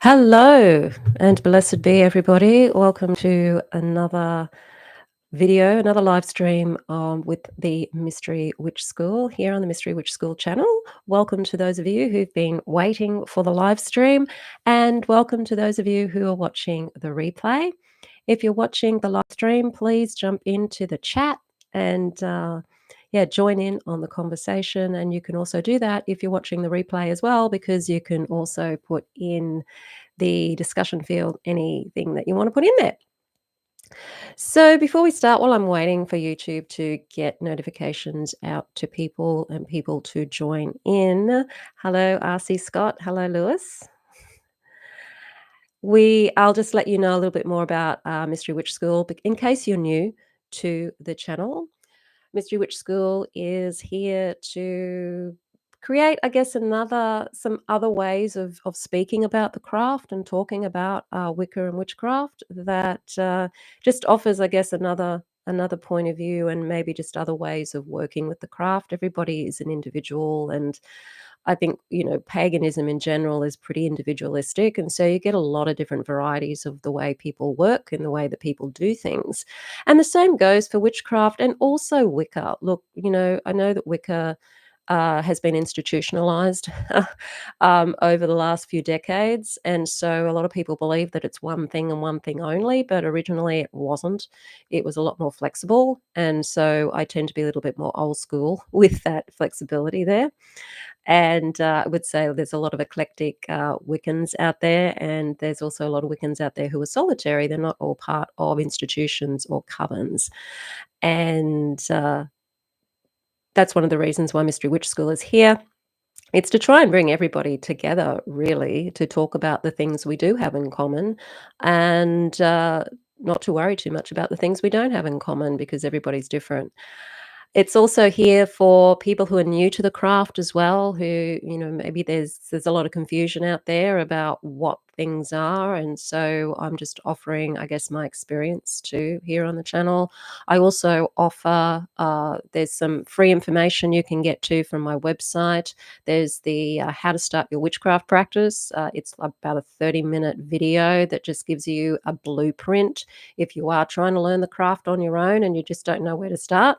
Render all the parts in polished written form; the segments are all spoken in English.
Hello and blessed be everybody. Welcome to another video, another live stream with the Mystery Witch School here on the Mystery Witch School channel. Welcome to those of you who've been waiting for the live stream, and welcome to those of you who are watching the replay. If you're watching the live stream, please jump into the chat and join in on the conversation. And you can also do that if you're watching the replay as well, because you can also put in the discussion field anything that you want to put in there. So before we start, while I'm waiting for YouTube to get notifications out to people and people to join in, hello RC Scott, hello Lewis. I'll just let you know a little bit more about Mystery Witch School in case you're new to the channel. Mystery Witch School is here to create, I guess, some other ways of speaking about the craft and talking about Wicca and witchcraft that just offers, I guess, another point of view and maybe just other ways of working with the craft. Everybody is an individual, and I think, paganism in general is pretty individualistic. And so you get a lot of different varieties of the way people work and the way that people do things. And the same goes for witchcraft and also Wicca. Look, I know that Wicca has been institutionalized over the last few decades. And so a lot of people believe that it's one thing and one thing only, but originally it wasn't. It was a lot more flexible. And so I tend to be a little bit more old school with that flexibility there. And I would say there's a lot of eclectic Wiccans out there, and there's also a lot of Wiccans out there who are solitary. They're not all part of institutions or covens. And that's one of the reasons why Mystery Witch School is here. It's to try and bring everybody together, really, to talk about the things we do have in common and not to worry too much about the things we don't have in common, because everybody's different. It's also here for people who are new to the craft as well, who, maybe there's a lot of confusion out there about what things are. And so I'm just offering, I guess, my experience too here on the channel. I also offer, there's some free information you can get to from my website. There's the How to Start Your Witchcraft Practice. It's about a 30-minute video that just gives you a blueprint if you are trying to learn the craft on your own and you just don't know where to start.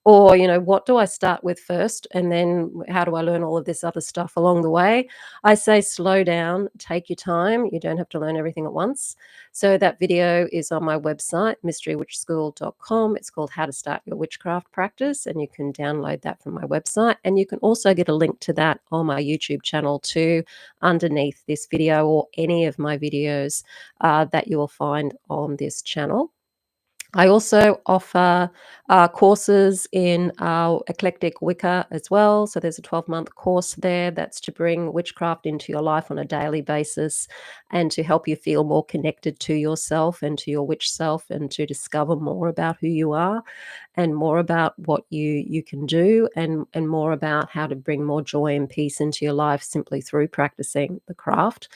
Or, what do I start with first? And then how do I learn all of this other stuff along the way? I say slow down, take your time. You don't have to learn everything at once. So that video is on my website, mysterywitchschool.com. It's called How to Start Your Witchcraft Practice, and you can download that from my website. And you can also get a link to that on my YouTube channel too, underneath this video or any of my videos that you will find on this channel. I also offer courses in eclectic Wicca as well. So there's a 12-month course there that's to bring witchcraft into your life on a daily basis and to help you feel more connected to yourself and to your witch self, and to discover more about who you are and more about what you can do, and more about how to bring more joy and peace into your life simply through practicing the craft.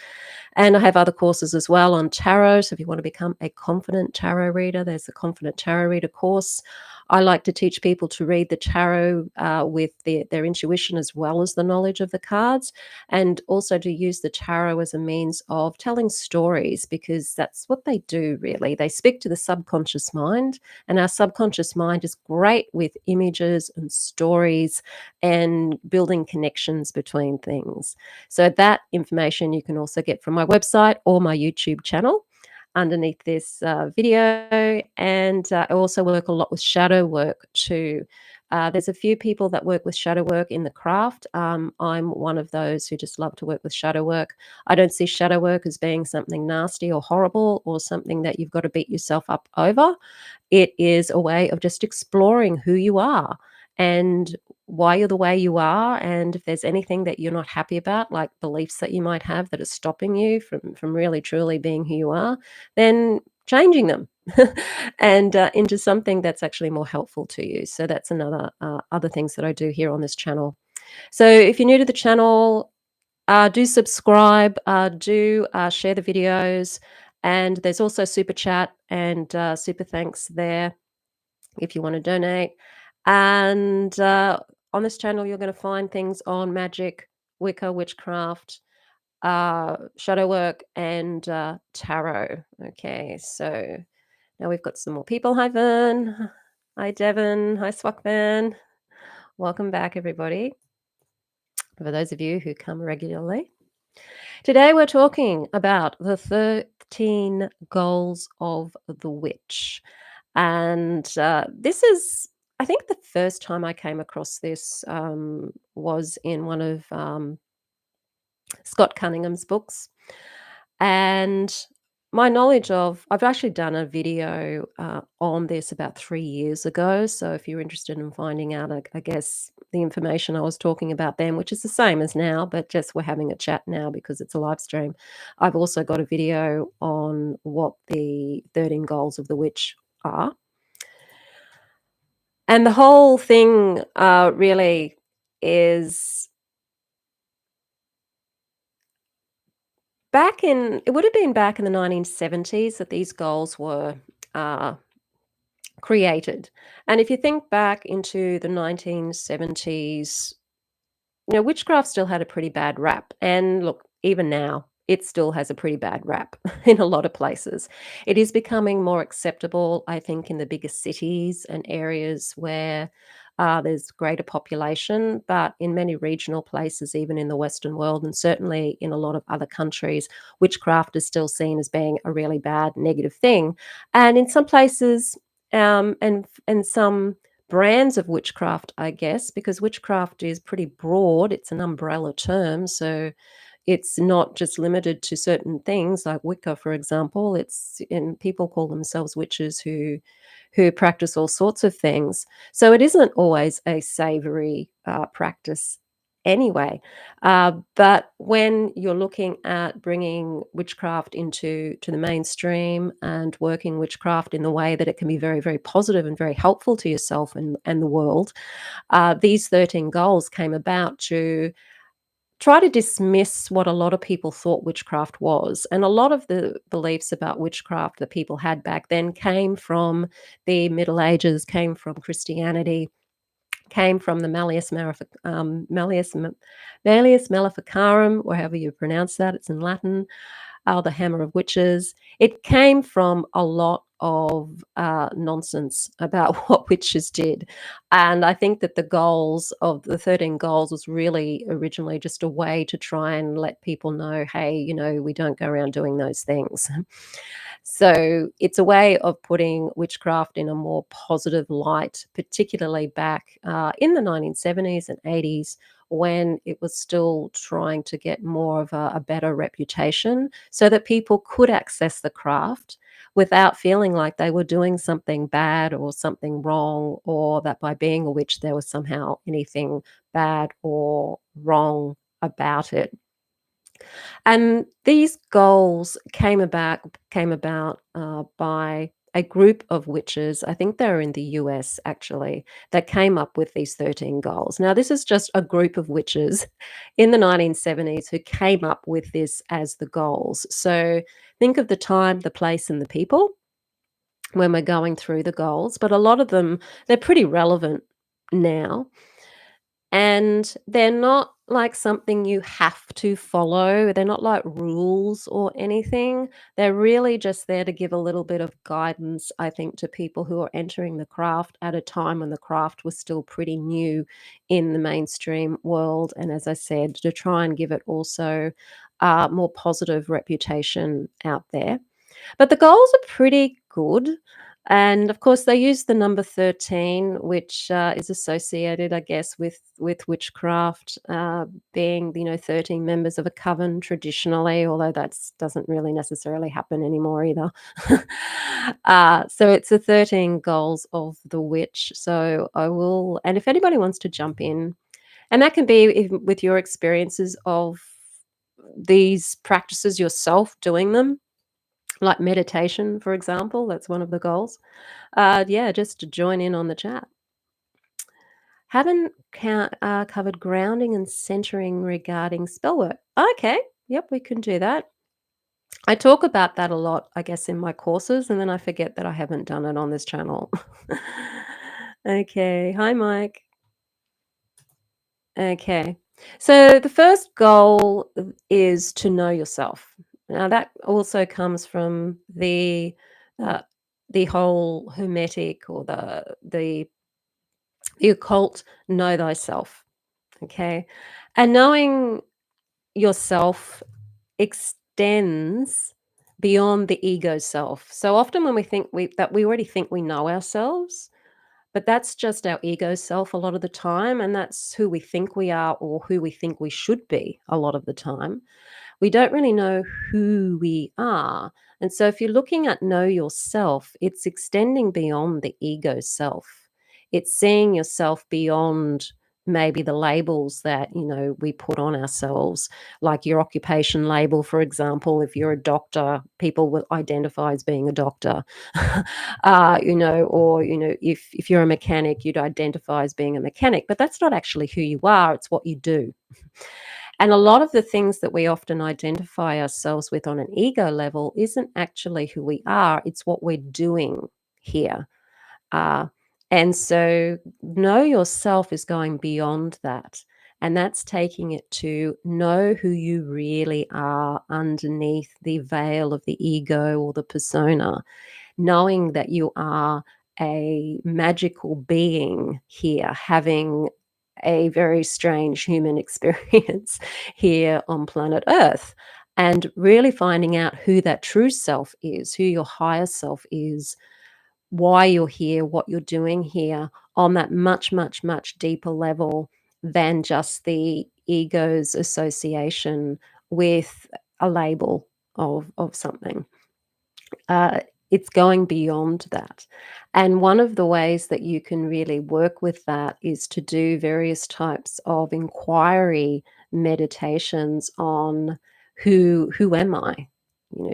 And I have other courses as well on tarot. So if you want to become a confident tarot reader, there's a Confident Tarot Reader course. I like to teach people to read the tarot with their intuition as well as the knowledge of the cards, and also to use the tarot as a means of telling stories, because that's what they do, really. They speak to the subconscious mind, and our subconscious mind is great with images and stories and building connections between things. So that information you can also get from my website or my YouTube channel underneath this video. And I also work a lot with shadow work too. There's a few people that work with shadow work in the craft. I'm one of those who just love to work with shadow work. I don't see shadow work as being something nasty or horrible or something that you've got to beat yourself up over. It is a way of just exploring who you are and why you're the way you are. And if there's anything that you're not happy about, like beliefs that you might have that are stopping you from really truly being who you are, then changing them and into something that's actually more helpful to you. So that's another other things that I do here on this channel. So if you're new to the channel, do subscribe, do share the videos, and there's also super chat and super thanks there if you want to donate. And on this channel, you're going to find things on magic, Wicca, witchcraft, shadow work, and tarot. Okay, so now we've got some more people. Hi, Vern. Hi, Devon. Hi, Swakman. Welcome back, everybody. For those of you who come regularly. Today we're talking about the 13 goals of the witch. And this is, I think, the first time I came across this was in one of Scott Cunningham's books. And my knowledge of, I've actually done a video on this about 3 years ago. So if you're interested in finding out, I guess, the information I was talking about then, which is the same as now, but just we're having a chat now because it's a live stream. I've also got a video on what the 13 goals of the witch are. And the whole thing really is it would have been back in the 1970s that these goals were uh, created. And if you think back into the 1970s, witchcraft still had a pretty bad rap. And look, even now, it still has a pretty bad rap in a lot of places. It is becoming more acceptable, I think, in the bigger cities and areas where there's greater population. But in many regional places, even in the Western world, and certainly in a lot of other countries, witchcraft is still seen as being a really bad, negative thing. And in some places, and some brands of witchcraft, I guess, because witchcraft is pretty broad. It's an umbrella term. So it's not just limited to certain things like Wicca, for example. And people call themselves witches who practice all sorts of things. So it isn't always a savory practice anyway. But when you're looking at bringing witchcraft to the mainstream and working witchcraft in the way that it can be very, very positive and very helpful to yourself and the world, these 13 goals came about to try to dismiss what a lot of people thought witchcraft was. And a lot of the beliefs about witchcraft that people had back then came from the Middle Ages, came from Christianity, came from the Malleus Maleficarum, or however you pronounce that. It's in Latin. The Hammer of Witches. It came from a lot of nonsense about what witches did. And I think that the goals of the 13 goals was really originally just a way to try and let people know, hey, we don't go around doing those things. So it's a way of putting witchcraft in a more positive light, particularly back in the 1970s and 80s, when it was still trying to get more of a better reputation so that people could access the craft without feeling like they were doing something bad or something wrong, or that by being a witch there was somehow anything bad or wrong about it. And these goals came about by a group of witches. I think they're in the US actually, that came up with these 13 goals. Now, this is just a group of witches in the 1970s who came up with this as the goals. So think of the time, the place, and the people when we're going through the goals. But a lot of them, they're pretty relevant now. And they're not like something you have to follow. They're not like rules or anything. They're really just there to give a little bit of guidance, I think, to people who are entering the craft at a time when the craft was still pretty new in the mainstream world. And as I said, to try and give it also a more positive reputation out there. But the goals are pretty good. And of course, they use the number 13, which is associated, I guess, with witchcraft being, 13 members of a coven traditionally, although that doesn't really necessarily happen anymore either. So it's the 13 goals of the witch. So I will, and if anybody wants to jump in, and that can be with your experiences of these practices yourself, doing them like meditation, for example, that's one of the goals. Yeah, just to join in on the chat. Haven't covered grounding and centering regarding spell work. Okay, yep, we can do that. I talk about that a lot, I guess, in my courses, and then I forget that I haven't done it on this channel. Okay, hi, Mike. Okay. So the first goal is to know yourself. Now that also comes from uh, the whole hermetic or the occult know thyself. Okay, and knowing yourself extends beyond the ego self. So often when we think we already think we know ourselves, but that's just our ego self a lot of the time, and that's who we think we are or who we think we should be a lot of the time. We don't really know who we are. And so if you're looking at know yourself, it's extending beyond the ego self. It's seeing yourself beyond maybe the labels that, we put on ourselves, like your occupation label, for example. If you're a doctor, people will identify as being a doctor. Or if you're a mechanic, you'd identify as being a mechanic, but that's not actually who you are, it's what you do. And a lot of the things that we often identify ourselves with on an ego level isn't actually who we are, it's what we're doing here. Uh, and so, know yourself is going beyond that. And that's taking it to know who you really are underneath the veil of the ego or the persona, knowing that you are a magical being here, having a very strange human experience here on planet Earth, and really finding out who that true self is, who your higher self is, why you're here, what you're doing here on that much, much, much deeper level than just the ego's association with a label of something. Uh, it's going beyond that. And one of the ways that you can really work with that is to do various types of inquiry meditations on who am I?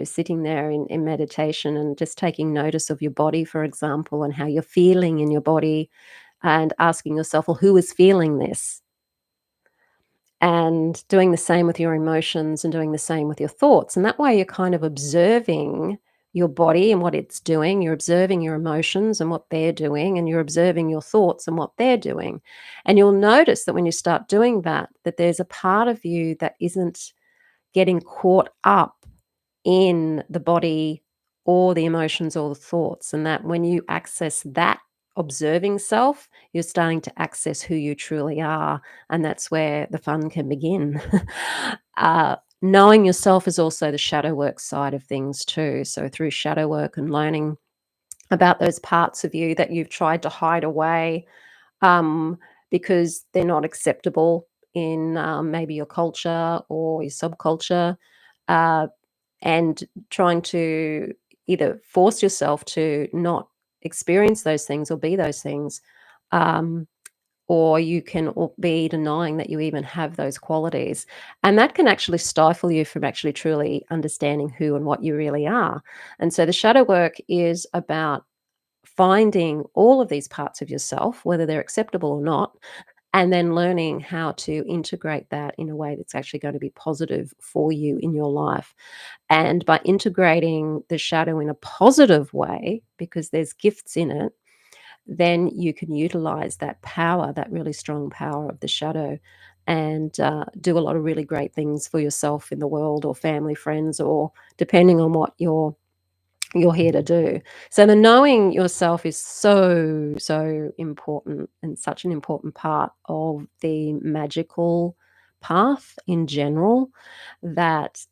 Sitting there in meditation and just taking notice of your body, for example, and how you're feeling in your body, and asking yourself, well, who is feeling this? And doing the same with your emotions and doing the same with your thoughts. And that way you're kind of observing your body and what it's doing. You're observing your emotions and what they're doing, and you're observing your thoughts and what they're doing. And you'll notice that when you start doing that, that there's a part of you that isn't getting caught up in the body or the emotions or the thoughts. And that when you access that observing self, you're starting to access who you truly are. And that's where the fun can begin. Knowing yourself is also the shadow work side of things too. So through shadow work and learning about those parts of you that you've tried to hide away, um, because they're not acceptable in maybe your culture or your subculture, uh, and trying to either force yourself to not experience those things or be those things, um, or you can be denying that you even have those qualities. And that can actually stifle you from actually truly understanding who and what you really are. And so the shadow work is about finding all of these parts of yourself, whether they're acceptable or not, and then learning how to integrate that in a way that's actually going to be positive for you in your life. And by integrating the shadow in a positive way, because there's gifts in it, then you can utilize that power, that really strong power of the shadow, and do a lot of really great things for yourself in the world, or family, friends, or depending on what you're here to do. So the knowing yourself is so, so important, and such an important part of the magical path in general, that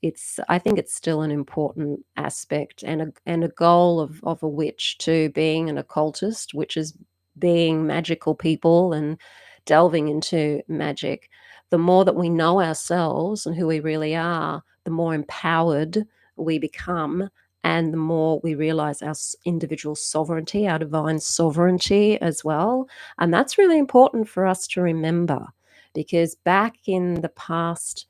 I think it's still an important aspect and a goal of a witch, to being an occultist, which is being magical people and delving into magic. The more that we know ourselves and who we really are, the more empowered we become, and the more we realize our individual sovereignty, our divine sovereignty as well. And that's really important for us to remember, because back in the past,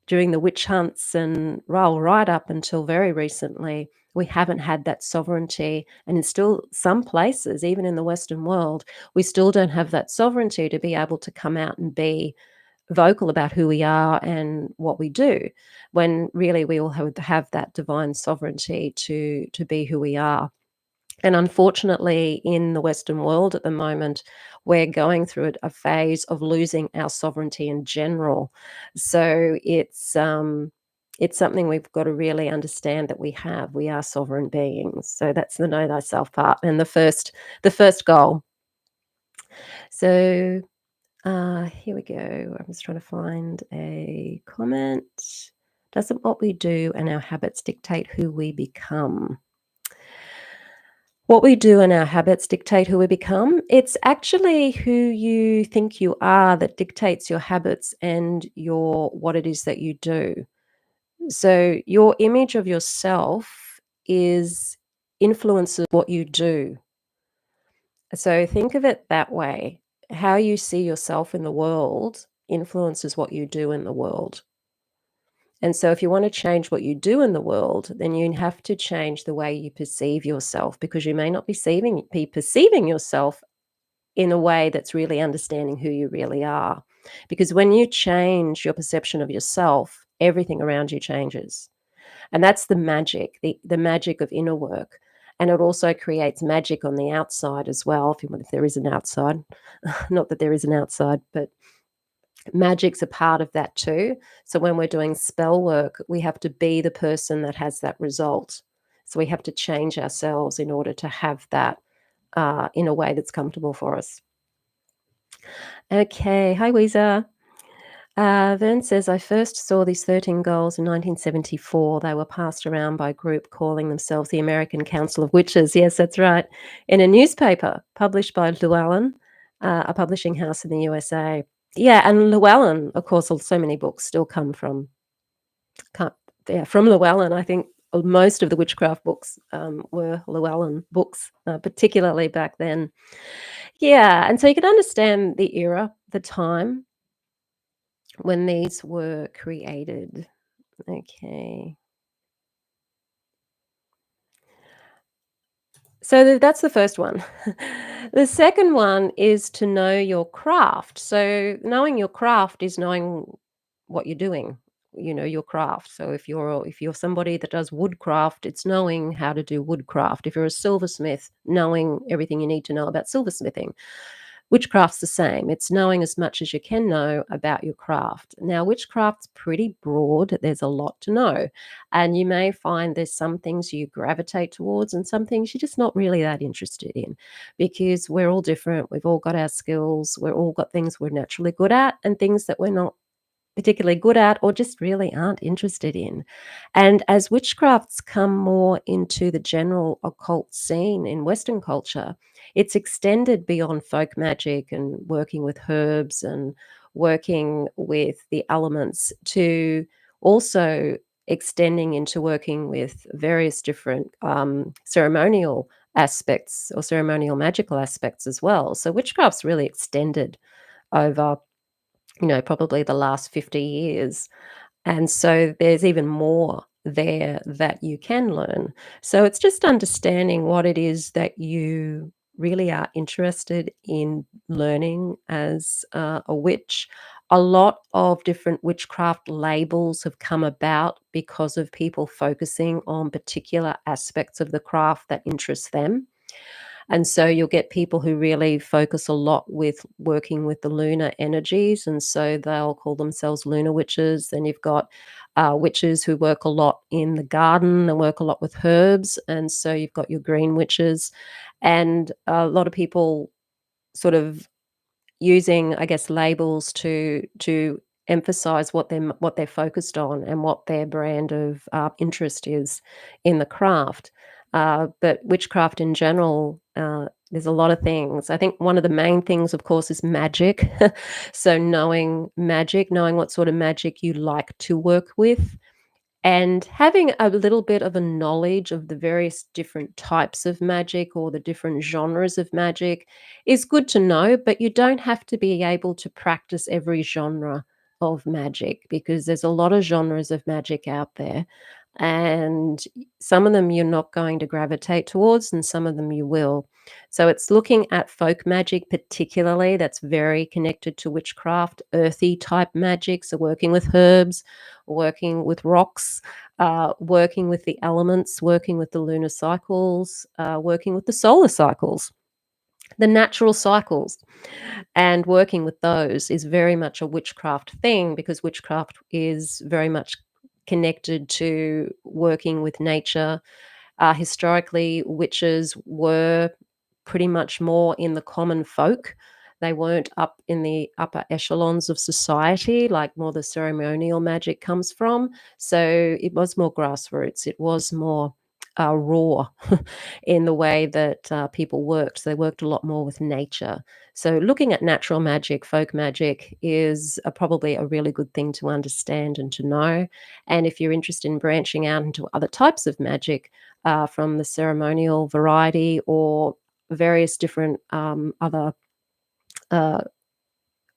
during the witch hunts and well, right up until very recently, we haven't had that sovereignty. And in still some places, even in the Western world, we still don't have that sovereignty to be able to come out and be vocal about who we are and what we do, when really we all have that divine sovereignty to be who we are. And unfortunately, in the Western world at the moment, we're going through a phase of losing our sovereignty in general. So it's something we've got to really understand that we have. We are sovereign beings. So that's the know thyself part and the first goal. So here we go. I'm just trying to find a comment. Doesn't what we do and our habits dictate who we become? What we do and our habits dictate who we become. It's actually who you think you are that dictates your habits and your what it is that you do. So your image of yourself is influences what you do. So think of it that way. How you see yourself in the world influences what you do in the world. And so if you want to change what you do in the world, then you have to change the way you perceive yourself because you may not be perceiving yourself in a way that's really understanding who you really are. Because when you change your perception of yourself, everything around you changes. And that's the magic, the magic of inner work. And it also creates magic on the outside as well, if there is an outside. Not that there is an outside, but magic's a part of that too. So when we're doing spell work, we have to be the person that has that result. So we have to change ourselves in order to have that in a way that's comfortable for us. Okay. Hi, Weezer. Vern says, I first saw these 13 goals in 1974. They were passed around by a group calling themselves the American Council of Witches. Yes, that's right. In a newspaper published by Llewellyn, a publishing house in the USA. Yeah, and Llewellyn, of course, so many books still come from Llewellyn. I think most of the witchcraft books were Llewellyn books, particularly back then. Yeah, and so you can understand the era, the time when these were created. Okay. So that's the first one. The second one is to know your craft. So knowing your craft is knowing what you're doing, your craft. So if you're somebody that does woodcraft, it's knowing how to do woodcraft. If you're a silversmith, knowing everything you need to know about silversmithing. Witchcraft's the same. It's knowing as much as you can know about your craft. Now, witchcraft's pretty broad. There's a lot to know. And you may find there's some things you gravitate towards and some things you're just not really that interested in because we're all different. We've all got our skills. We've all got things we're naturally good at and things that we're not particularly good at or just really aren't interested in. And as witchcrafts come more into the general occult scene in Western culture, it's extended beyond folk magic and working with herbs and working with the elements to also extending into working with various different ceremonial aspects or ceremonial magical aspects as well. So witchcraft's really extended over probably the last 50 years. And so there's even more there that you can learn. So it's just understanding what it is that you really are interested in learning as a witch. A lot of different witchcraft labels have come about because of people focusing on particular aspects of the craft that interest them. And so you'll get people who really focus a lot with working with the lunar energies. And so they'll call themselves lunar witches. Then you've got witches who work a lot in the garden and work a lot with herbs. And so you've got your green witches. And a lot of people sort of using, I guess, labels to emphasize what they're focused on and what their brand of interest is in the craft. But witchcraft in general, there's a lot of things. I think one of the main things, of course, is magic. So knowing magic, knowing what sort of magic you like to work with, and having a little bit of a knowledge of the various different types of magic or the different genres of magic is good to know, but you don't have to be able to practice every genre of magic because there's a lot of genres of magic out there. and some of them you're not going to gravitate towards, and some of them you will. So it's looking at folk magic particularly that's very connected to witchcraft, earthy type magic, so working with herbs, working with rocks, working with the elements, working with the lunar cycles, working with the solar cycles, the natural cycles. And working with those is very much a witchcraft thing, because witchcraft is very much connected to working with nature. Historically, witches were pretty much more in the common folk. They weren't up in the upper echelons of society, like more the ceremonial magic comes from. So it was more grassroots. It was more raw in the way that people worked. So they worked a lot more with nature. So looking at natural magic, folk magic, is probably a really good thing to understand and to know. And if you're interested in branching out into other types of magic, from the ceremonial variety or various different other uh,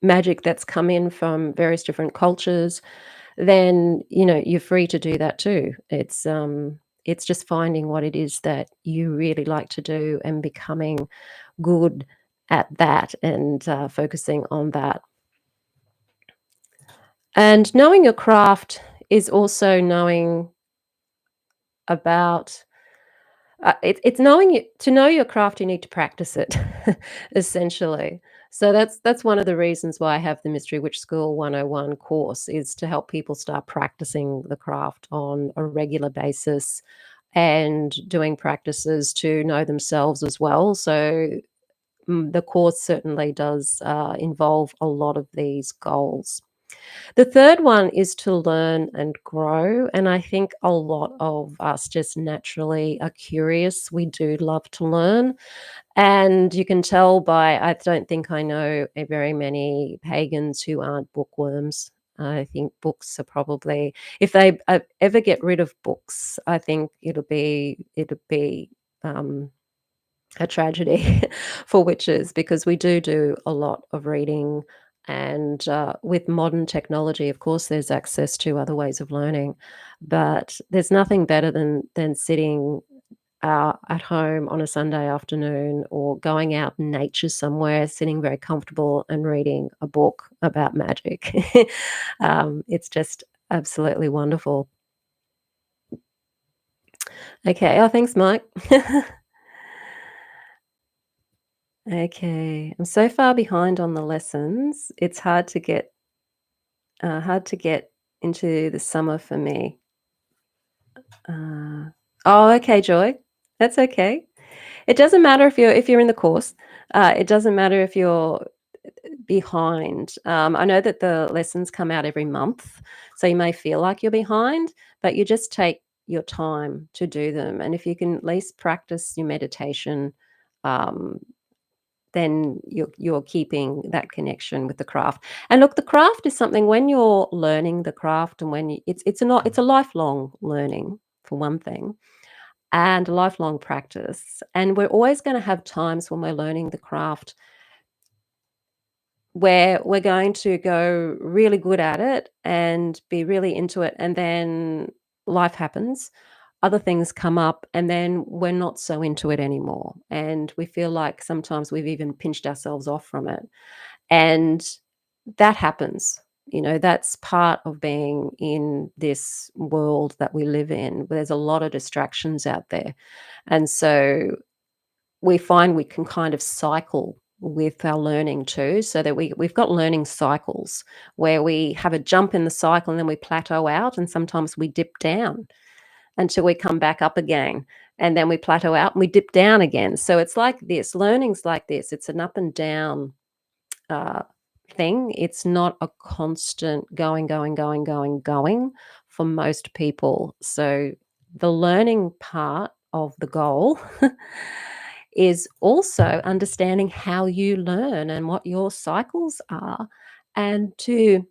magic that's come in from various different cultures, then you're free to do that too. It's just finding what it is that you really like to do and becoming good at that, and focusing on that. And knowing your craft is also knowing about it's knowing you to know your craft, you need to practice it, essentially. So that's one of the reasons why I have the Mystery Witch School 101 course, is to help people start practicing the craft on a regular basis and doing practices to know themselves as well. So the course certainly does involve a lot of these goals. The third one is to learn and grow, and I think a lot of us just naturally are curious. We do love to learn, and you can tell by I don't think I know very many pagans who aren't bookworms. I think books are probably, if they ever get rid of books, I think it'll be um, a tragedy for witches, because we do a lot of reading, and with modern technology, of course, there's access to other ways of learning, but there's nothing better than sitting at home on a Sunday afternoon, or going out in nature somewhere, sitting very comfortable and reading a book about magic. It's just absolutely wonderful. Okay. Oh, thanks, Mike. Okay, I'm so far behind on the lessons. It's hard to get into the summer for me. Uh, oh, okay, Joy. That's okay. It doesn't matter if you're in the course. It doesn't matter if you're behind. I know that the lessons come out every month, so you may feel like you're behind, but you just take your time to do them. And if you can at least practice your meditation, um, then you're keeping that connection with the craft. And look, the craft is something, when you're learning the craft, and when it's a lifelong learning, for one thing, and a lifelong practice. And we're always going to have times when we're learning the craft where we're going to go really good at it and be really into it, and then life happens, other things come up, and then we're not so into it anymore, and we feel like sometimes we've even pinched ourselves off from it. And that happens. That's part of being in this world that we live in. There's a lot of distractions out there. And so we find we can kind of cycle with our learning too, so that we've got learning cycles where we have a jump in the cycle, and then we plateau out, and sometimes we dip down until we come back up again, and then we plateau out and we dip down again. So it's like this, learning's like this. It's an up and down uh, thing. It's not a constant going, going, going, going, going for most people. So the learning part of the goal is also understanding how you learn and what your cycles are, and to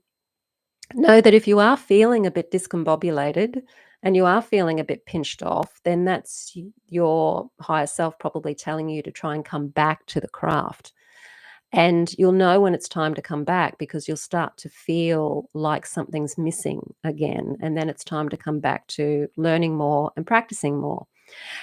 know that if you are feeling a bit discombobulated and you are feeling a bit pinched off, then that's your higher self probably telling you to try and come back to the craft. And you'll know when it's time to come back because you'll start to feel like something's missing again. And then it's time to come back to learning more and practicing more.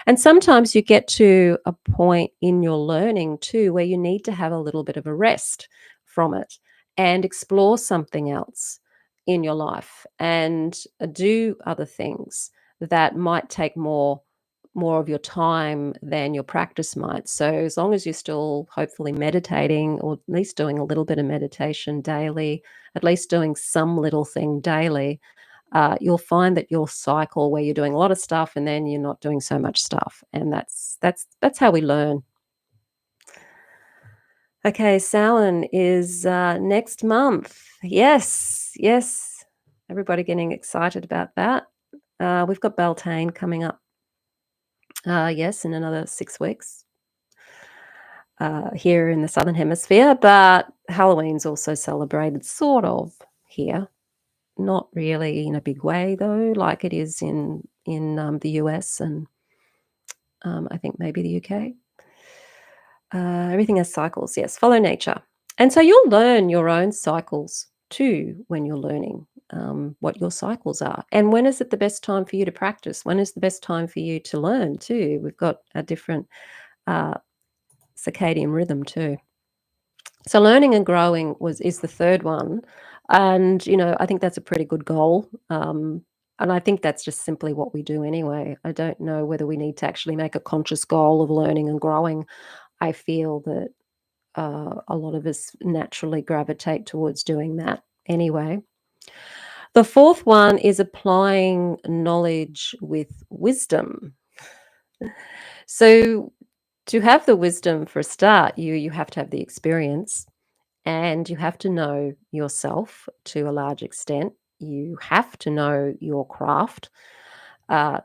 And sometimes you get to a point in your learning too where you need to have a little bit of a rest from it and explore something else in your life and do other things that might take more of your time than your practice might. So as long as you're still hopefully meditating or at least doing a little bit of meditation daily, at least doing some little thing daily, you'll find that your cycle where you're doing a lot of stuff and then you're not doing so much stuff, and that's how we learn. Okay, Samhain is next month. Yes, yes. Everybody getting excited about that. We've got Beltane coming up. Yes, in another 6 weeks here in the Southern Hemisphere, but Halloween's also celebrated sort of here. Not really in a big way though, like it is in the US and I think maybe the UK. Everything has cycles, yes. Follow nature, and so you'll learn your own cycles too when you're learning what your cycles are, and when is it the best time for you to practice? When is the best time for you to learn too? We've got a different uh, circadian rhythm too. So learning and growing was is the third one, and, I think that's a pretty good goal, and I think that's just simply what we do anyway. I don't know whether we need to actually make a conscious goal of learning and growing. I feel that, a lot of us naturally gravitate towards doing that anyway. The fourth one is applying knowledge with wisdom. So to have the wisdom for a start, you have to have the experience. And you have to know yourself to a large extent. You have to know your craft uh,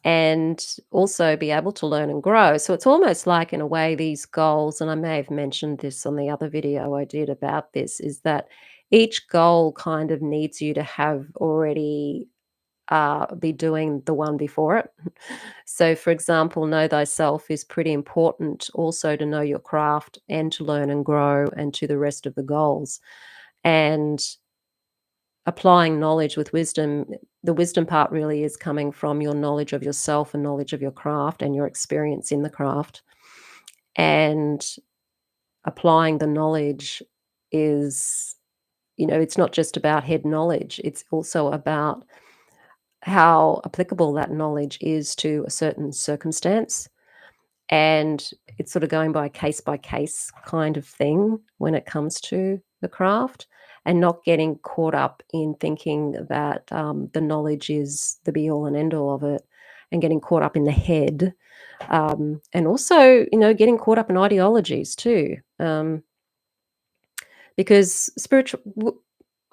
and also be able to learn and grow. So it's almost like, in a way, these goals, and I may have mentioned this on the other video I did about this, is that each goal kind of needs you to have already be doing the one before it. So, for example, know thyself is pretty important also to know your craft and to learn and grow and to the rest of the goals. And applying knowledge with wisdom, the wisdom part really is coming from your knowledge of yourself and knowledge of your craft and your experience in the craft. And applying the knowledge is, it's not just about head knowledge, it's also about how applicable that knowledge is to a certain circumstance. And it's sort of going by case kind of thing when it comes to the craft, and not getting caught up in thinking that the knowledge is the be all and end all of it, and getting caught up in the head. And also, getting caught up in ideologies too. Because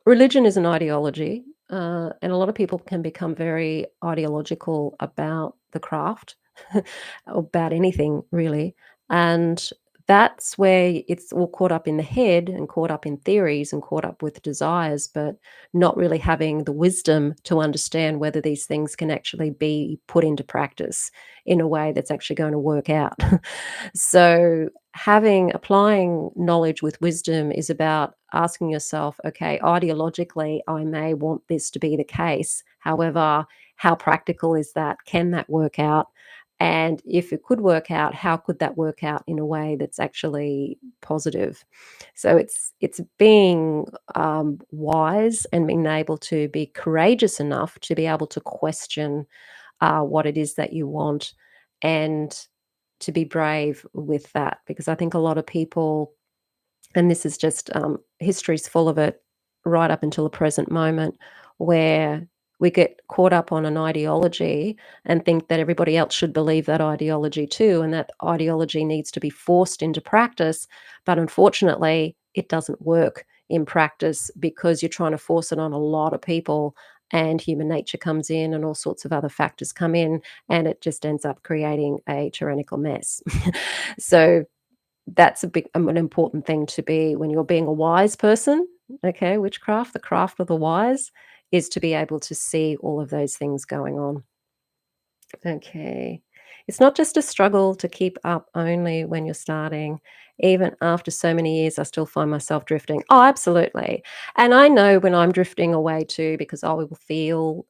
religion is an ideology, and a lot of people can become very ideological about the craft, about anything really. And that's where it's all caught up in the head and caught up in theories and caught up with desires, but not really having the wisdom to understand whether these things can actually be put into practice in a way that's actually going to work out. So applying knowledge with wisdom is about asking yourself, okay, ideologically, I may want this to be the case. However, how practical is that? Can that work out? And if it could work out, how could that work out in a way that's actually positive? So it's being wise and being able to be courageous enough to be able to question what it is that you want, and to be brave with that, because I think a lot of people, and this is just history's full of it right up until the present moment, where we get caught up on an ideology and think that everybody else should believe that ideology too, and that ideology needs to be forced into practice. But unfortunately, it doesn't work in practice because you're trying to force it on a lot of people, and human nature comes in and all sorts of other factors come in, and it just ends up creating a tyrannical mess. So that's an important thing to be when you're being a wise person. Okay, witchcraft, the craft of the wise, is to be able to see all of those things going on. Okay. It's not just a struggle to keep up only when you're starting. Even after so many years, I still find myself drifting. Oh, absolutely. And I know when I'm drifting away too, because I will feel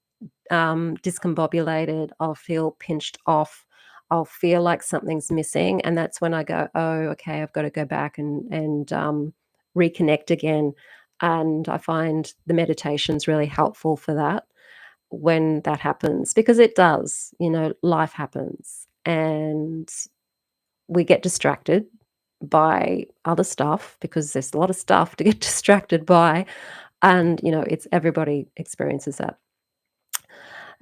discombobulated, I'll feel pinched off, I'll feel like something's missing, and that's when I go, "Oh, okay, I've got to go back and reconnect again." And I find the meditation's really helpful for that when that happens, because it does, life happens, and we get distracted by other stuff because there's a lot of stuff to get distracted by, and, it's everybody experiences that.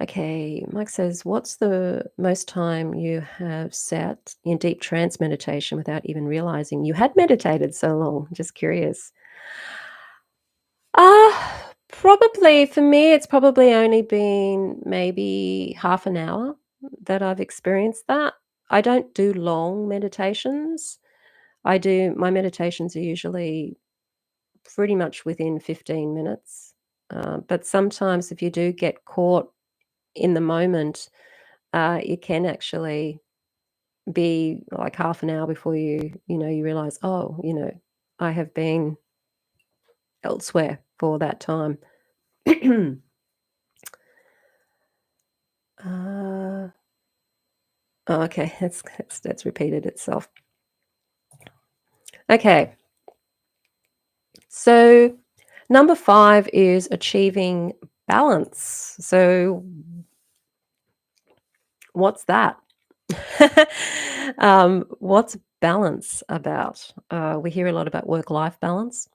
Okay, Mike says, "What's the most time you have sat in deep trance meditation without even realizing you had meditated so long?" Just curious. Probably for me, it's probably only been maybe half an hour that I've experienced that. I don't do long meditations. My meditations are usually pretty much within 15 minutes. But sometimes if you do get caught in the moment, it can actually be like half an hour before you realize, oh, I have been elsewhere for that time. uh, oh, okay, that's repeated itself. Okay, so number 5 is achieving balance. So what's that? What's balance about? We hear a lot about work-life balance.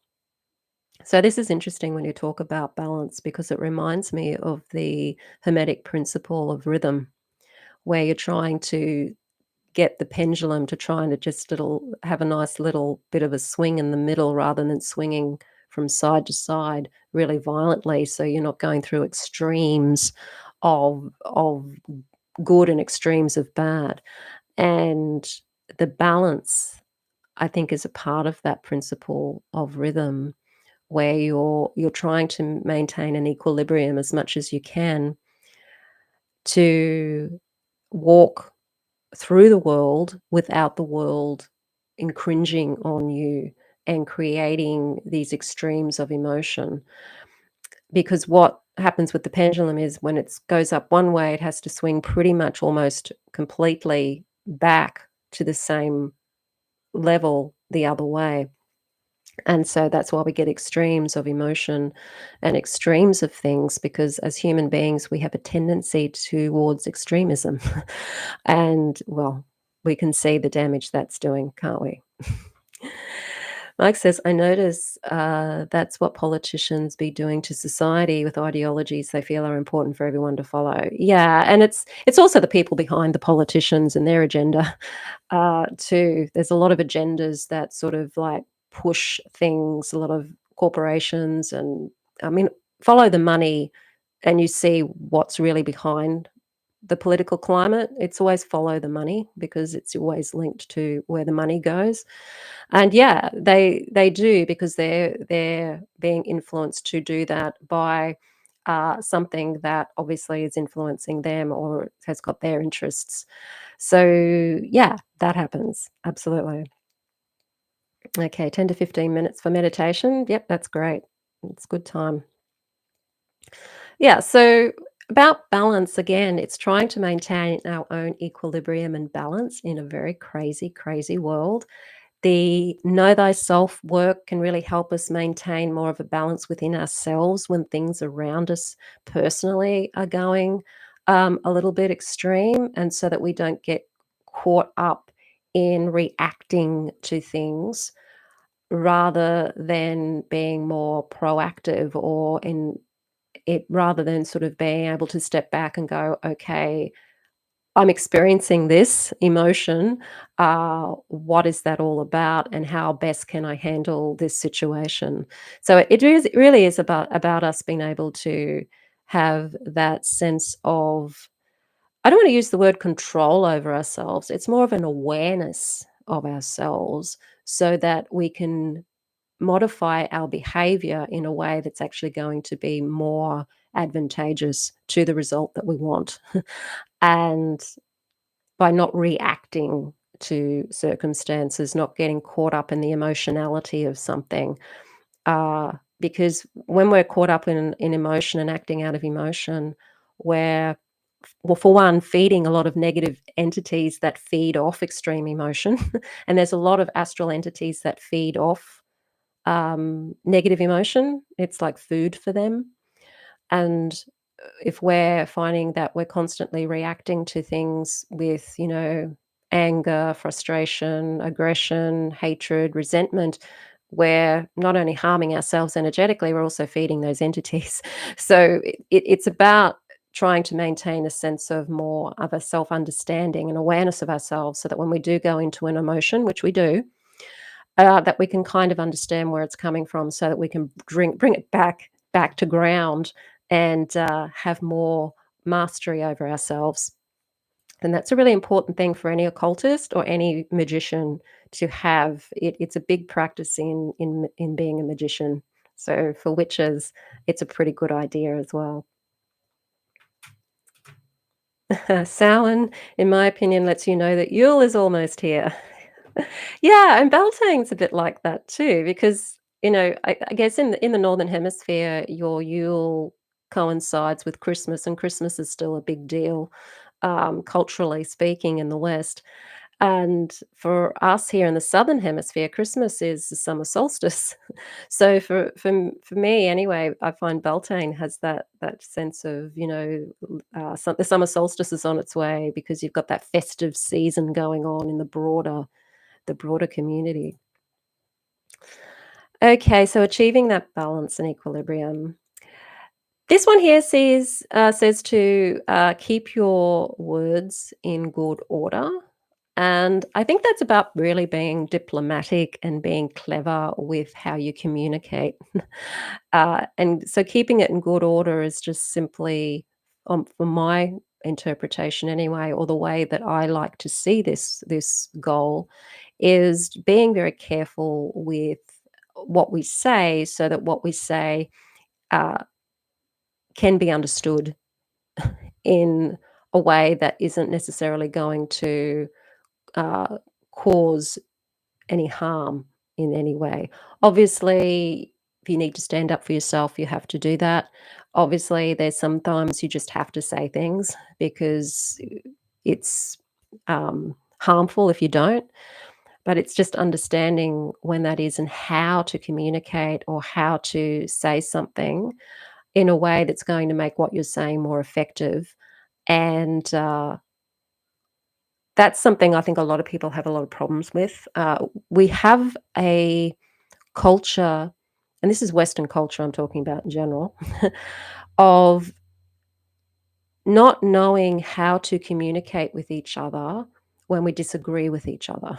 So this is interesting when you talk about balance because it reminds me of the Hermetic principle of rhythm, where you're trying to get the pendulum to trying to just little have a nice little bit of a swing in the middle rather than swinging from side to side really violently. So you're not going through extremes of good and extremes of bad. And the balance, I think, is a part of that principle of rhythm where you're trying to maintain an equilibrium as much as you can to walk through the world without the world infringing on you and creating these extremes of emotion. Because what happens with the pendulum is when it goes up one way, it has to swing pretty much almost completely back to the same level the other way. And so that's why we get extremes of emotion and extremes of things, because as human beings, we have a tendency towards extremism. And, well, we can see the damage that's doing, can't we? Mike says, "I notice that's what politicians be doing to society with ideologies they feel are important for everyone to follow." Yeah, and it's also the people behind the politicians and their agenda too. There's a lot of agendas that sort of like push things, a lot of corporations, and I mean, follow the money, and you see what's really behind the political climate. It's always follow the money because it's always linked to where the money goes. And yeah, they do because they're being influenced to do that by something that obviously is influencing them or has got their interests. So yeah, that happens absolutely. Okay, 10 to 15 minutes for meditation. Yep, that's great. It's good time. Yeah, so about balance again, it's trying to maintain our own equilibrium and balance in a very crazy, crazy world. The know thyself work can really help us maintain more of a balance within ourselves when things around us personally are going a little bit extreme, and so that we don't get caught up in reacting to things rather than being more proactive, or in it rather than sort of being able to step back and go, okay, I'm experiencing this emotion. What is that all about, and how best can I handle this situation? So it really is about us being able to have that sense of, I don't want to use the word control over ourselves. It's more of an awareness of ourselves so that we can modify our behavior in a way that's actually going to be more advantageous to the result that we want. And by not reacting to circumstances, not getting caught up in the emotionality of something. Because when we're caught up in emotion and acting out of emotion, we're, well, for one, feeding a lot of negative entities that feed off extreme emotion. And there's a lot of astral entities that feed off negative emotion. It's like food for them. And if we're finding that we're constantly reacting to things with, anger, frustration, aggression, hatred, resentment, we're not only harming ourselves energetically, we're also feeding those entities. So it's about trying to maintain a sense of more of a self-understanding and awareness of ourselves, so that when we do go into an emotion, which we do, that we can kind of understand where it's coming from, so that we can bring it back to ground, and have more mastery over ourselves. And that's a really important thing for any occultist or any magician to have. It's a big practice in being a magician. So for witches, it's a pretty good idea as well. Samhain, in my opinion, lets you know that Yule is almost here. Yeah, and Beltane's a bit like that too, because, I guess in the Northern Hemisphere, your Yule coincides with Christmas, and Christmas is still a big deal, culturally speaking, in the West. And for us here in the Southern Hemisphere, Christmas is the summer solstice. So for me anyway, I find Beltane has that sense of, the summer solstice is on its way, because you've got that festive season going on in the broader community. Okay, so achieving that balance and equilibrium. This one here says to keep your words in good order. And I think that's about really being diplomatic and being clever with how you communicate. And so keeping it in good order is just simply, from my interpretation anyway, or the way that I like to see this goal, is being very careful with what we say, so that what we say uh, can be understood in a way that isn't necessarily going to uh, cause any harm in any way. Obviously, if you need to stand up for yourself, you have to do that. Obviously, there's sometimes you just have to say things, because it's harmful if you don't. But it's just understanding when that is, and how to communicate, or how to say something in a way that's going to make what you're saying more effective. And that's something I think a lot of people have a lot of problems with. We have a culture, and this is Western culture I'm talking about in general, of not knowing how to communicate with each other when we disagree with each other.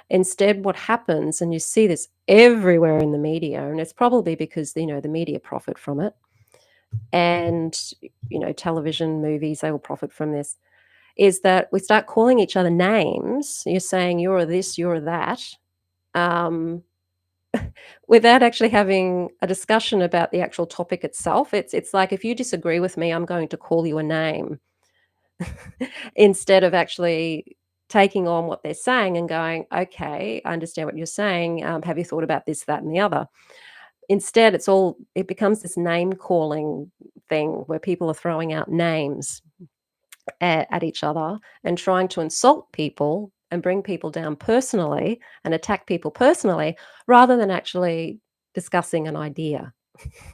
Instead, what happens, and you see this everywhere in the media, and it's probably because, the media profit from it, and, television, movies, they all profit from this, is that we start calling each other names. You're saying, "You're a this, you're a that," um, without actually having a discussion about the actual topic itself. It's like, if you disagree with me, I'm going to call you a name, instead of actually taking on what they're saying and going, "Okay, I understand what you're saying. Have you thought about this, that, and the other?" Instead, it becomes this name calling thing, where people are throwing out names at each other, and trying to insult people and bring people down personally and attack people personally, rather than actually discussing an idea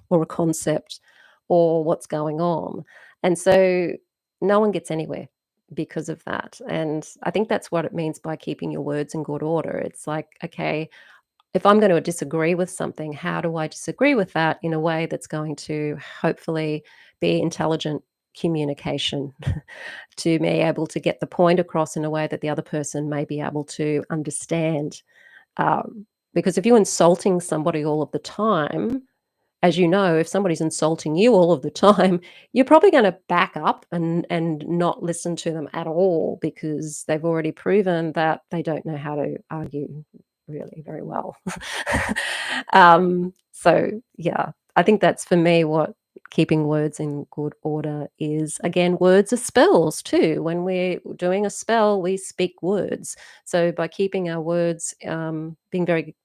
or a concept or what's going on. And so no one gets anywhere because of that. And I think that's what it means by keeping your words in good order. It's like, okay, if I'm going to disagree with something, how do I disagree with that in a way that's going to hopefully be intelligent communication, to be able to get the point across in a way that the other person may be able to understand. Because if you're insulting somebody all of the time, as you know, if somebody's insulting you all of the time, you're probably going to back up and not listen to them at all, because they've already proven that they don't know how to argue really very well. So yeah, I think that's for me what keeping words in good order is, again, words are spells too. When we're doing a spell, we speak words. So by keeping our words, being very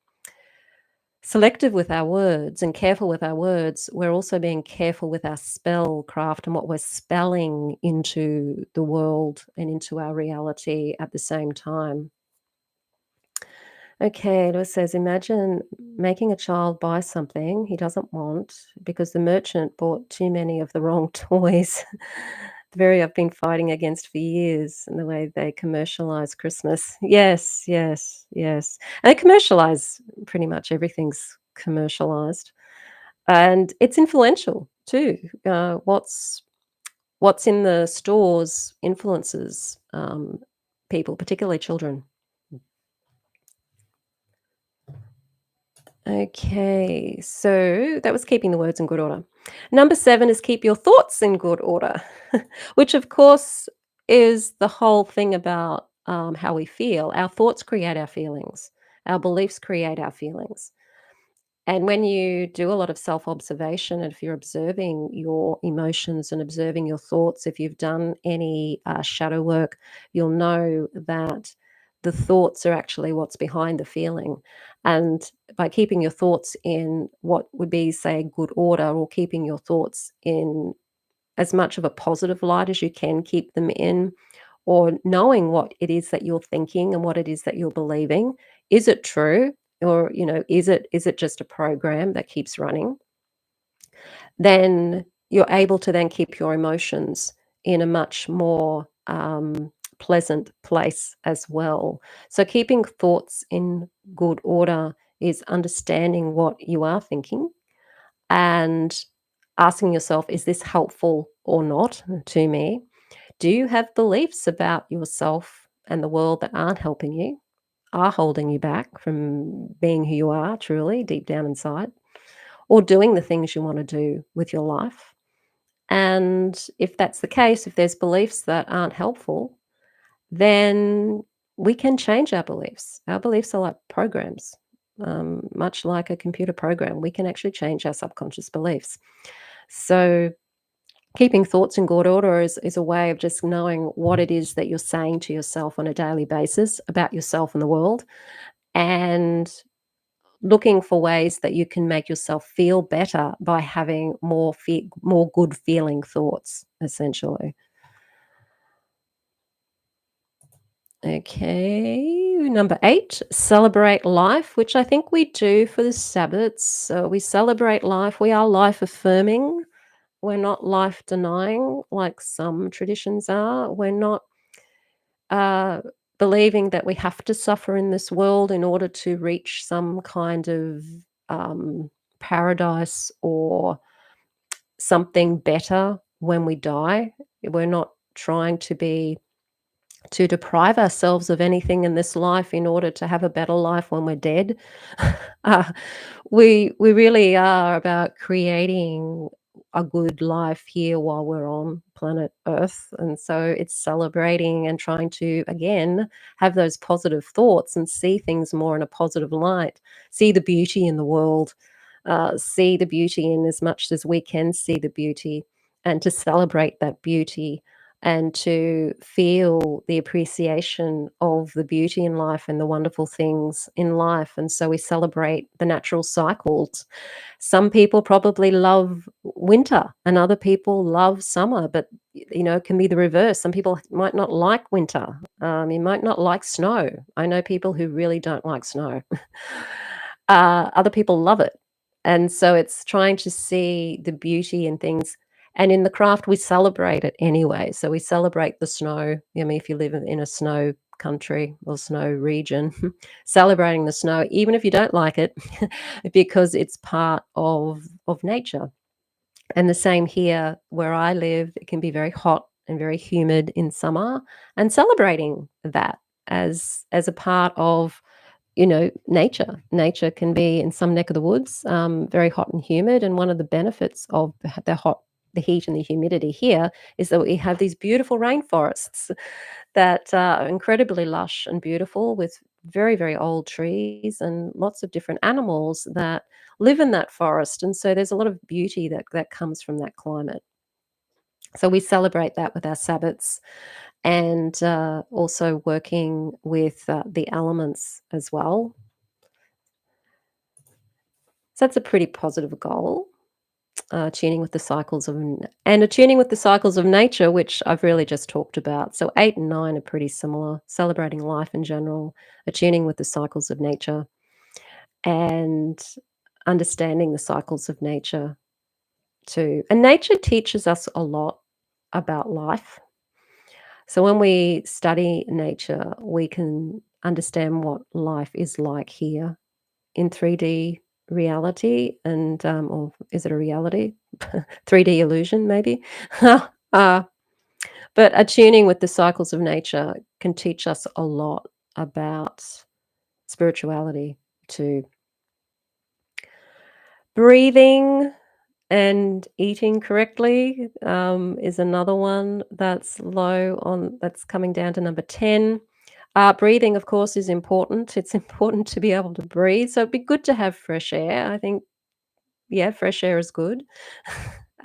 selective with our words and careful with our words, we're also being careful with our spell craft and what we're spelling into the world and into our reality at the same time. Okay, it says, imagine making a child buy something he doesn't want because the merchant bought too many of the wrong toys. The very I've been fighting against for years and the way they commercialize Christmas. Yes, yes, yes. And they commercialize pretty much everything's commercialized. And it's influential too. What's in the stores influences people, particularly children. Okay, so that was keeping the words in good order. Number 7 is keep your thoughts in good order, which of course is the whole thing about how we feel. Our thoughts create our feelings, our beliefs create our feelings. And when you do a lot of self observation, and if you're observing your emotions and observing your thoughts, if you've done any shadow work, you'll know that the thoughts are actually what's behind the feeling. And by keeping your thoughts in what would be, say, good order, or keeping your thoughts in as much of a positive light as you can keep them in, or knowing what it is that you're thinking and what it is that you're believing. Is it true? Or, is it just a program that keeps running? Then you're able to then keep your emotions in a much more pleasant place as well. So keeping thoughts in good order is understanding what you are thinking and asking yourself, is this helpful or not to me? Do you have beliefs about yourself and the world that aren't helping you, are holding you back from being who you are truly deep down inside, or doing the things you want to do with your life? And if that's the case, if there's beliefs that aren't helpful, then we can change our beliefs. Our beliefs are like programs, much like a computer program. We can actually change our subconscious beliefs. So keeping thoughts in good order is a way of just knowing what it is that you're saying to yourself on a daily basis about yourself and the world, and looking for ways that you can make yourself feel better by having more good feeling thoughts, essentially. Okay, number 8, celebrate life, which I think we do for the Sabbats. So we celebrate life. We are life affirming. We're not life denying like some traditions are. We're not uh, believing that we have to suffer in this world in order to reach some kind of um, paradise or something better when we die. We're not trying to deprive ourselves of anything in this life in order to have a better life when we're dead. uh, we really are about creating a good life here while we're on planet Earth, and so it's celebrating and trying to again have those positive thoughts and see things more in a positive light, see the beauty in the world, see the beauty in as much as we can see the beauty, and to celebrate that beauty and to feel the appreciation of the beauty in life and the wonderful things in life. And so we celebrate the natural cycles. Some people probably love winter and other people love summer, but it can be the reverse. Some people might not like winter. You might not like snow. I know people who really don't like snow. Other people love it. And so it's trying to see the beauty in things. And in the craft, we celebrate it anyway. So we celebrate the snow. I mean, if you live in a snow country or snow region, celebrating the snow, even if you don't like it, because it's part of nature. And the same here where I live, it can be very hot and very humid in summer, and celebrating that as a part of nature. Nature can be in some neck of the woods, very hot and humid. And one of the benefits of the heat and the humidity here is that we have these beautiful rainforests that are incredibly lush and beautiful with very, very old trees and lots of different animals that live in that forest, and so there's a lot of beauty that comes from that climate. So we celebrate that with our Sabbats and, also working with, the elements as well. So that's a pretty positive goal, tuning with the cycles of and attuning with the cycles of nature, which I've really just talked about. So 8 and 9 are pretty similar, celebrating life in general, attuning with the cycles of nature, and understanding the cycles of nature too. And nature teaches us a lot about life. So when we study nature, we can understand what life is like here in 3D reality and, or is it a reality? 3D illusion, maybe? Uh, but attuning with the cycles of nature can teach us a lot about spirituality too. Breathing and eating correctly, is another one that's coming down to number 10. Breathing, of course, is important. It's important to be able to breathe, so it'd be good to have fresh air. I think, yeah, fresh air is good.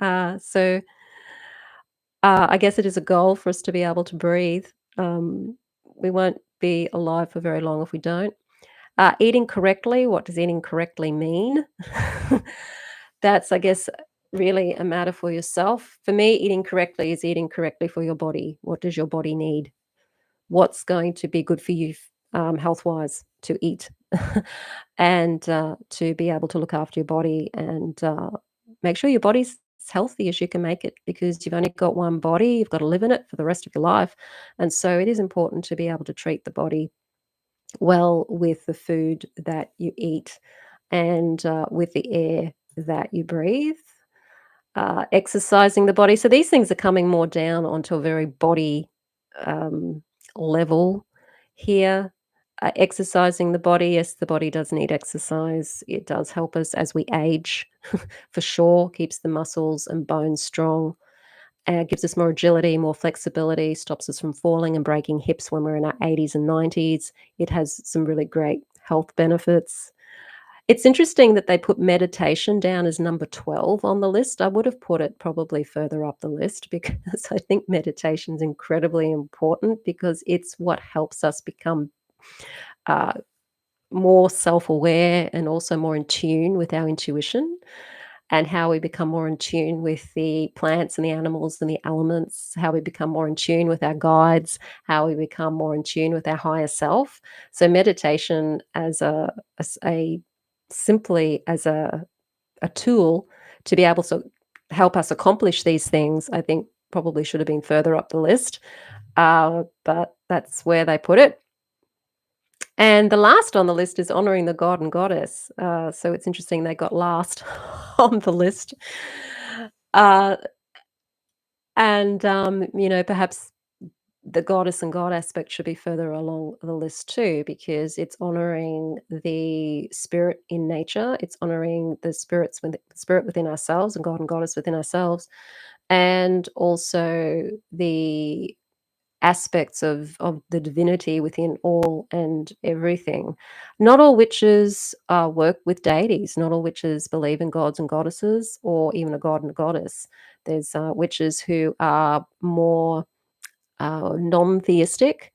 So, I guess it is a goal for us to be able to breathe. Um, we won't be alive for very long if we don't. Eating correctly, what does eating correctly mean? That's, I guess, really a matter for yourself. For me, eating correctly is eating correctly for your body. What does your body need? What's going to be good for you, health-wise to eat? And, to be able to look after your body and, make sure your body's as healthy as you can make it because you've only got one body, you've got to live in it for the rest of your life, and so it is important to be able to treat the body well with the food that you eat and, with the air that you breathe, exercising the body. So these things are coming more down onto a very body, um, level here. Exercising the body, yes, the body does need exercise. It does help us as we age, for sure, keeps the muscles and bones strong, gives us more agility, more flexibility, stops us from falling and breaking hips when we're in our 80s and 90s. It has some really great health benefits. It's interesting that they put meditation down as number 12 on the list. I would have put it probably further up the list because I think meditation is incredibly important because it's what helps us become, uh, more self-aware and also more in tune with our intuition and how we become more in tune with the plants and the animals and the elements, how we become more in tune with our guides, how we become more in tune with our higher self. So meditation as a simply as a tool to be able to help us accomplish these things, I think probably should have been further up the list. But that's where they put it. And the last on the list is honoring the god and goddess. So it's interesting they got last on the list. Uh, and, perhaps the goddess and god aspect should be further along the list too, because it's honoring the spirit in nature. It's honoring the spirit within ourselves and god and goddess within ourselves, and also the aspects of the divinity within all and everything. Not all witches work with deities. Not all witches believe in gods and goddesses, or even a god and a goddess. There's witches who are more non-theistic.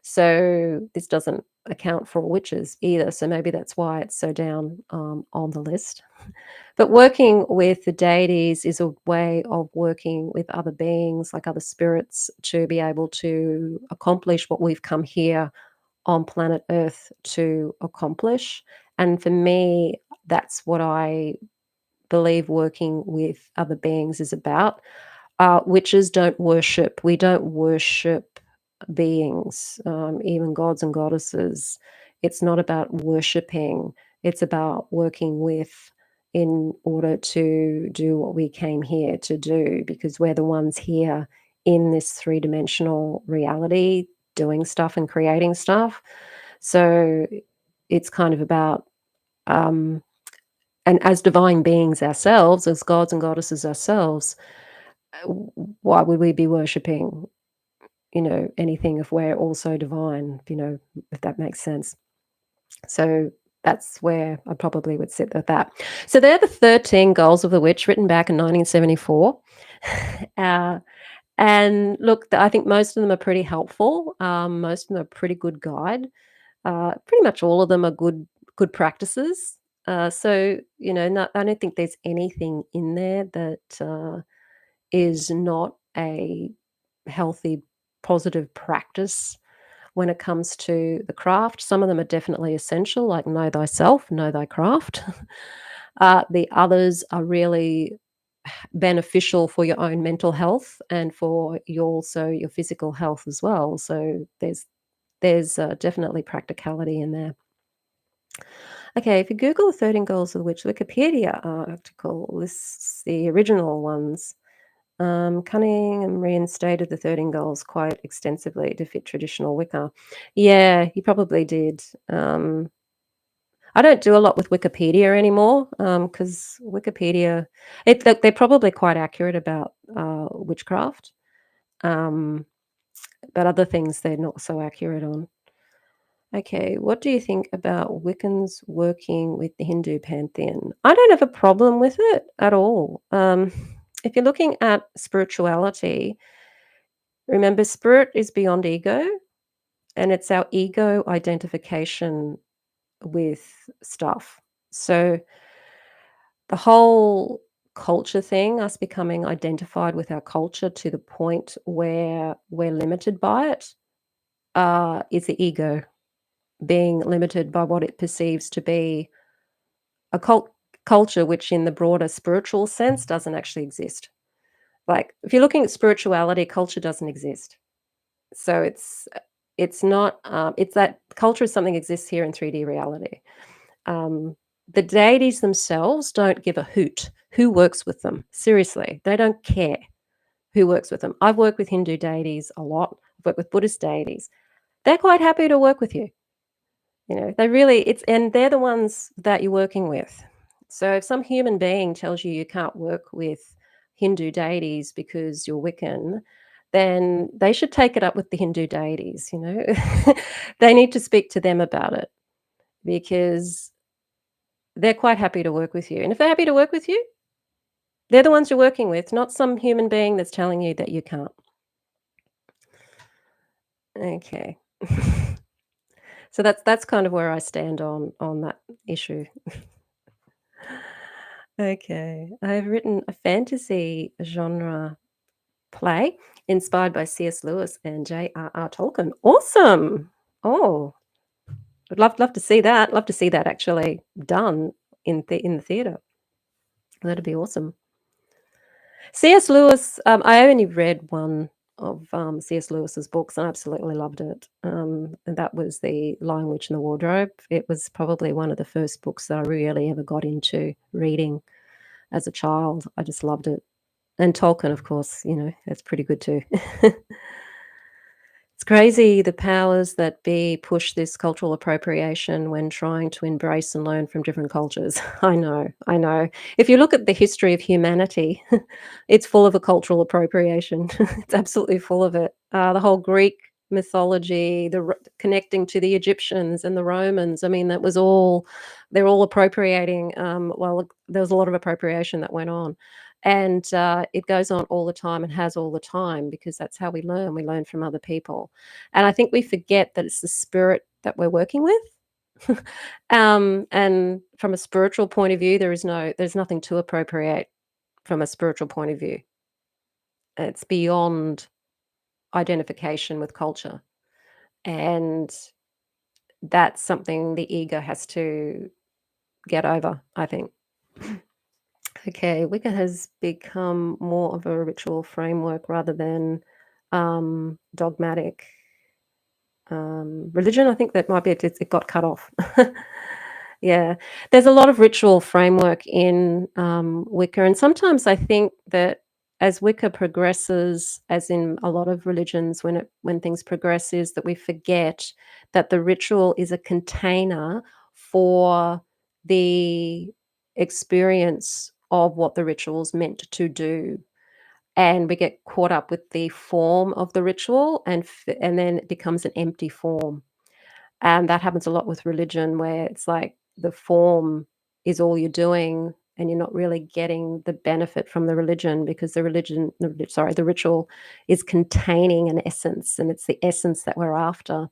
So this doesn't account for all witches either. So maybe that's why it's so down on the list. But working with the deities is a way of working with other beings, like other spirits, to be able to accomplish what we've come here on planet Earth to accomplish. And for me, that's what I believe working with other beings is about. Witches don't worship. We don't worship beings, even gods and goddesses. It's not about worshiping. It's about working with in order to do what we came here to do because we're the ones here in this three-dimensional reality doing stuff and creating stuff. So it's kind of about and as divine beings ourselves, as gods and goddesses ourselves, why would we be worshipping, anything if we're also divine, if that makes sense? So that's where I probably would sit with that. So they're the 13 goals of the witch written back in 1974. Uh, and look, I think most of them are pretty helpful. Most of them are pretty good guide. Pretty much all of them are good practices. So I don't think there's anything in there that is not a healthy, positive practice when it comes to the craft. Some of them are definitely essential, like know thyself, know thy craft. The others are really beneficial for your own mental health and for your physical health as well. So there's definitely practicality in there. Okay, if you Google the 13 Goals of the Witch, Wikipedia article lists the original ones. Cunningham reinstated the 13 goals quite extensively to fit traditional Wicca. Yeah, he probably did. I don't do a lot with Wikipedia anymore because Wikipedia, they're probably quite accurate about witchcraft, um, but other things they're not so accurate on. Okay, what do you think about Wiccans working with the Hindu pantheon? I don't have a problem with it at all. If you're looking at spirituality, remember spirit is beyond ego, and it's our ego identification with stuff. So the whole culture thing, us becoming identified with our culture to the point where we're limited by it, is the ego being limited by what it perceives to be a culture, which in the broader spiritual sense doesn't actually exist. Like if you're looking at spirituality, culture doesn't exist. So it's not it's that culture is something that exists here in 3D reality. Um, the deities themselves don't give a hoot who works with them. Seriously, they don't care who works with them. I've worked with Hindu deities a lot. I've worked with Buddhist deities. They're quite happy to work with you. They really it's and they're the ones that you're working with. So if some human being tells you you can't work with Hindu deities because you're Wiccan, then they should take it up with the Hindu deities. They need to speak to them about it because they're quite happy to work with you. And if they're happy to work with you, they're the ones you're working with, not some human being that's telling you that you can't. Okay. So that's kind of where I stand on that issue. Okay. I've written a fantasy genre play inspired by C.S. Lewis and J.R.R. Tolkien. Awesome. Oh, I'd love to see that. Love to see that actually done in the theater. That'd be awesome. C.S. Lewis, I only read one of C.S. Lewis's books and I absolutely loved it. And that was The Lion, Witch, and the Wardrobe. It was probably one of the first books that I really ever got into reading as a child. I just loved it. And Tolkien, of course, that's pretty good too. It's crazy the powers that be push this cultural appropriation when trying to embrace and learn from different cultures. I know, I know. If you look at the history of humanity, it's full of a cultural appropriation. It's absolutely full of it. The whole Greek mythology, connecting to the Egyptians and the Romans. I mean, they're all appropriating. Well, there was a lot of appropriation that went on. And it goes on all the time and has all the time because that's how we learn. We learn from other people. And I think we forget that it's the spirit that we're working with. And from a spiritual point of view, there's nothing to appropriate from a spiritual point of view. It's beyond identification with culture. And that's something the ego has to get over, I think. Okay, Wicca has become more of a ritual framework rather than dogmatic religion. I think that might be it got cut off. Yeah, there's a lot of ritual framework in Wicca, and sometimes I think that as Wicca progresses, as in a lot of religions, when things progress, is that we forget that the ritual is a container for the experience of what the ritual's meant to do. And we get caught up with the form of the ritual and then it becomes an empty form. And that happens a lot with religion where it's like the form is all you're doing and you're not really getting the benefit from the religion because the ritual is containing an essence, and it's the essence that we're after.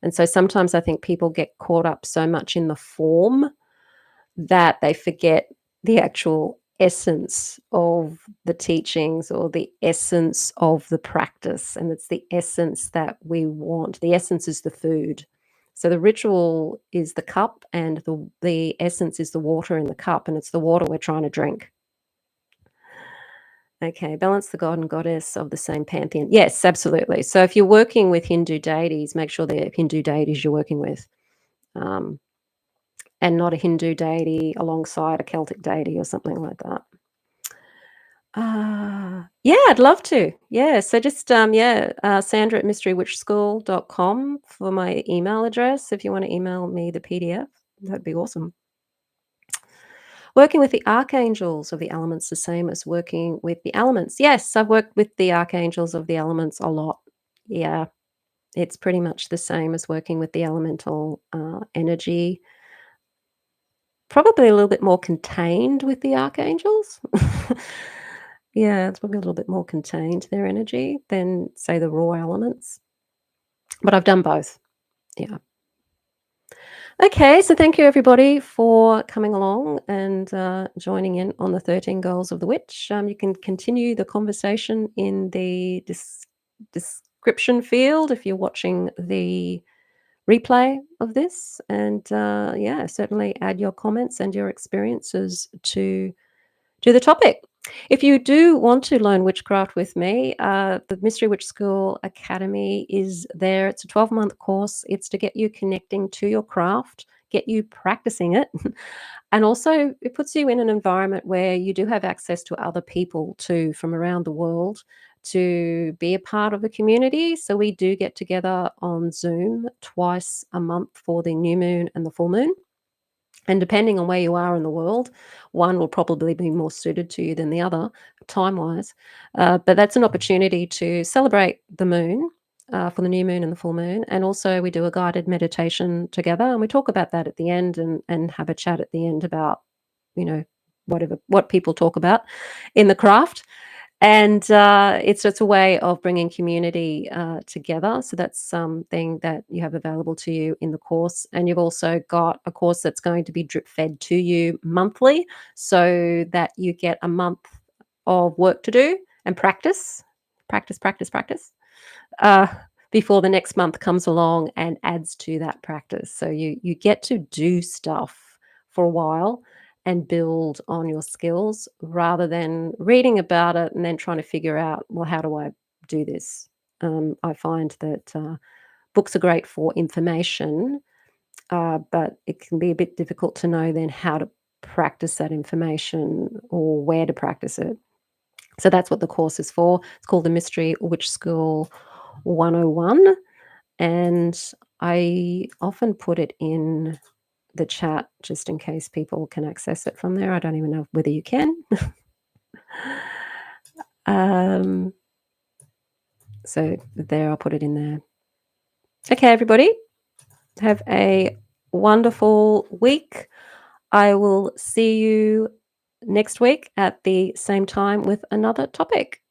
And so sometimes I think people get caught up so much in the form that they forget the actual essence of the teachings or the essence of the practice. And it's the essence that we want. The essence is the food. So the ritual is the cup, and the essence is the water in the cup, and it's the water we're trying to drink. Okay, balance the god and goddess of the same pantheon. Yes, absolutely. So if you're working with Hindu deities, make sure they're Hindu deities you're working with. Um, and not a Hindu deity alongside a Celtic deity or something like that. Yeah, I'd love to. Yeah, so just, Sandra at mysterywitchschool.com for my email address if you wanna email me the PDF. That'd be awesome. Working with the archangels of the elements the same as working with the elements. Yes, I've worked with the archangels of the elements a lot. Yeah, it's pretty much the same as working with the elemental, energy. Probably a little bit more contained with the archangels. Yeah, it's probably a little bit more contained, their energy, than, say, the raw elements, but I've done both. Yeah. Okay, so thank you, everybody, for coming along and, joining in on the 13 Goals of the Witch. You can continue the conversation in the description field if you're watching the replay of this, and, yeah, certainly add your comments and your experiences to the topic. If you do want to learn witchcraft with me, the Mystery Witch School Academy is there. It's a 12-month course. It's to get you connecting to your craft, get you practicing it, and also it puts you in an environment where you do have access to other people too from around the world to be a part of the community. So we do get together on Zoom twice a month for the new moon and the full moon. And depending on where you are in the world, one will probably be more suited to you than the other, time-wise. But that's an opportunity to celebrate the moon, for the new moon and the full moon, and also we do a guided meditation together, and we talk about that at the end and have a chat at the end about, you know, what people talk about in the craft. And, it's just a way of bringing community, together, so that's something that you have available to you in the course, and you've also got a course that's going to be drip fed to you monthly, so that you get a month of work to do and practice, practice, practice, uh, before the next month comes along and adds to that practice. So you get to do stuff for a while and build on your skills rather than reading about it and then trying to figure out, well, how do I do this? I find that books are great for information, but it can be a bit difficult to know then how to practice that information or where to practice it. So that's what the course is for. It's called the Mystery Witch School 101, and I often put it in the chat just in case people can access it from there. I don't even know whether you can. Um, so there, I'll put it in there. Okay, everybody, have a wonderful week. I will see you next week at the same time with another topic.